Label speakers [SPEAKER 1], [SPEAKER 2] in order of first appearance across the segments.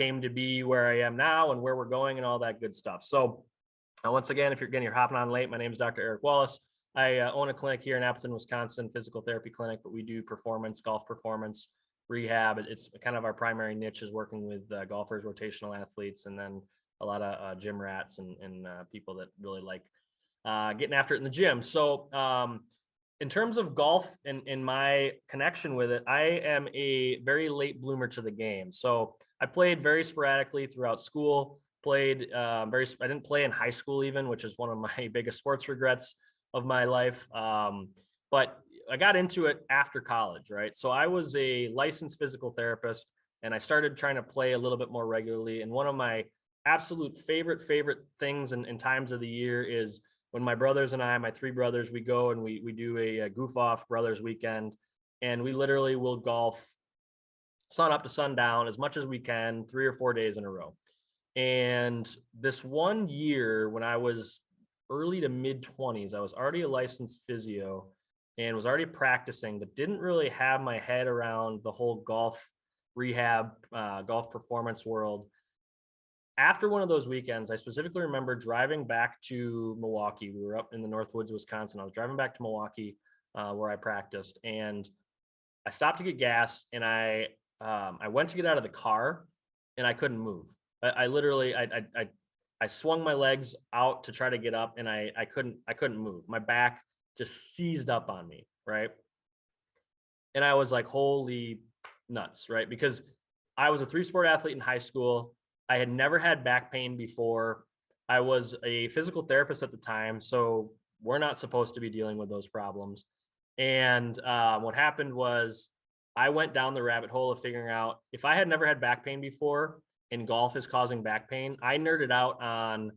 [SPEAKER 1] came to be where I am now and where we're going and all that good stuff. So once again, if you're hopping on late, my name is Dr. Eric Wallace. I own a clinic here in Appleton, Wisconsin, physical therapy clinic, but we do performance, golf performance, rehab. It's kind of our primary niche is working with golfers, rotational athletes, and then a lot of gym rats and people that really like getting after it in the gym. So in terms of golf and my connection with it, I am a very late bloomer to the game. So I played very sporadically throughout school. I didn't play in high school even, which is one of my biggest sports regrets of my life. But I got into it after college, right? So I was a licensed physical therapist and I started trying to play a little bit more regularly. And one of my absolute favorite things and times of the year is when my brothers and I, my three brothers, we go and we do a goof off brothers weekend, and we literally will golf sun up to sundown as much as we can, 3 or 4 days in a row. And this one year when I was early to mid 20s, I was already a licensed physio and was already practicing, but didn't really have my head around the whole golf rehab, golf performance world. After one of those weekends, I specifically remember driving back to Milwaukee. We were up in the Northwoods of Wisconsin. I was driving back to Milwaukee where I practiced, and I stopped to get gas, and I went to get out of the car and I couldn't move. I literally, I swung my legs out to try to get up and I couldn't move. My back just seized up on me. Right. And I was like, holy nuts. Right. Because I was a 3-sport athlete in high school. I had never had back pain before. I was a physical therapist at the time, so we're not supposed to be dealing with those problems. And what happened was I went down the rabbit hole of figuring out if I had never had back pain before and golf is causing back pain, I nerded out on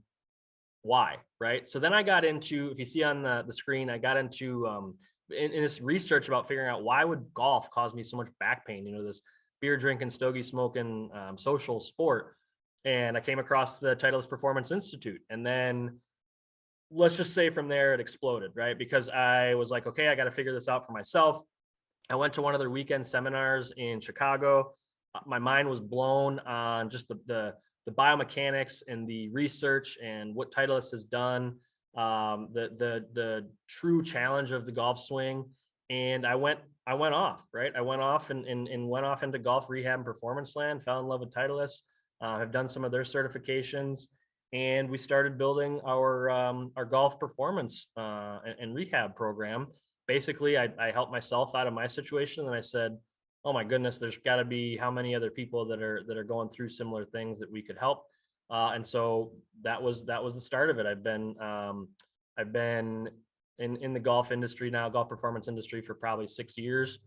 [SPEAKER 1] why, right? So then I got into, if you see on the screen, I got into in this research about figuring out why would golf cause me so much back pain, this beer drinking, stogie smoking, social sport. And I came across the Titleist Performance Institute. And then let's just say from there, it exploded, right? Because I was like, okay, I got to figure this out for myself. I went to one of their weekend seminars in Chicago. My mind was blown on just the biomechanics and the research and what Titleist has done, the true challenge of the golf swing. And I went off, right? I went off and went off into golf rehab and performance land, fell in love with Titleist. Have done some of their certifications, and we started building our golf performance and rehab program. Basically, I helped myself out of my situation, and I said, "Oh my goodness, there's got to be how many other people that are going through similar things that we could help." And so that was the start of it. I've been in the golf industry now, golf performance industry, for probably 6 years.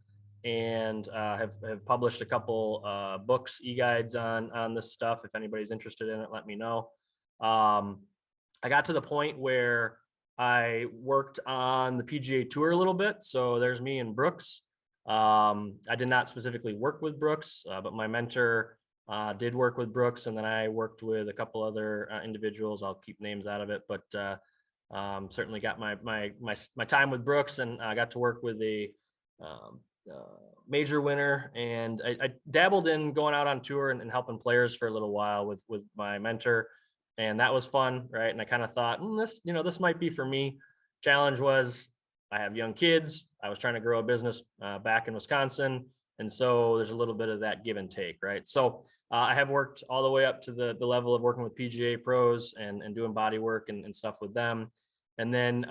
[SPEAKER 1] And have published a couple books, e-guides on this stuff. If anybody's interested in it, let me know. I got to the point where I worked on the PGA Tour a little bit. So there's me and Brooks. I did not specifically work with Brooks, but my mentor did work with Brooks. And then I worked with a couple other individuals. I'll keep names out of it, but certainly got my time with Brooks, and I got to work with a major winner, and I dabbled in going out on tour and helping players for a little while with my mentor, and that was fun, right? And I kind of thought, this might be for me. Challenge was I have young kids. I was trying to grow a business back in Wisconsin, and so there's a little bit of that give and take, right? So I have worked all the way up to the level of working with PGA pros and doing body work and stuff with them, and then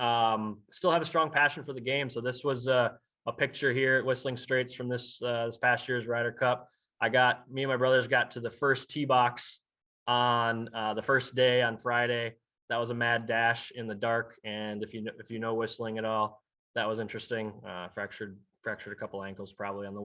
[SPEAKER 1] still have a strong passion for the game. So this was a picture here at Whistling Straits from this past year's Ryder Cup. Me and my brothers got to the first tee box on the first day on Friday. That was a mad dash in the dark, and if you know whistling at all, that was interesting. Fractured a couple ankles probably on the